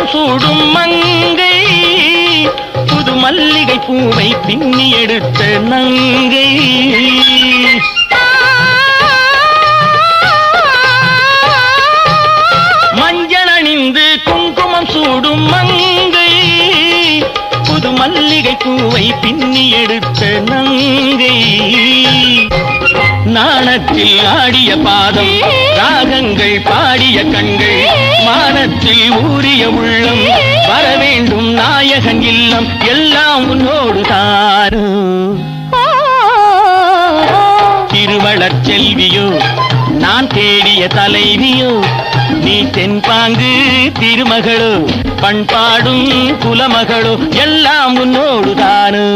குங்குமம் சூடும் மங்கை புது மல்லிகை பூவை பின்னி எடுத்த நங்கை மஞ்சள் அணிந்து குங்குமம் சூடும் மங்கை புது மல்லிகை பூவை பின்னி எடுத்த நங்கை நாணத்தில் ஆடிய பாதம் ராகங்கள் பாடிய கண்கள் மானத்தில் ஊறிய உள்ளம் வர வேண்டும் நாயகன் இல்லம் எல்லாம் உன்னோடு தாரு திருவளர் செல்வியோ நான் தேடிய தலைவியோ நீ தென்பாங்கு திருமகளோ பண்பாடும் குலமகளோ எல்லாம் உன்னோடு தானு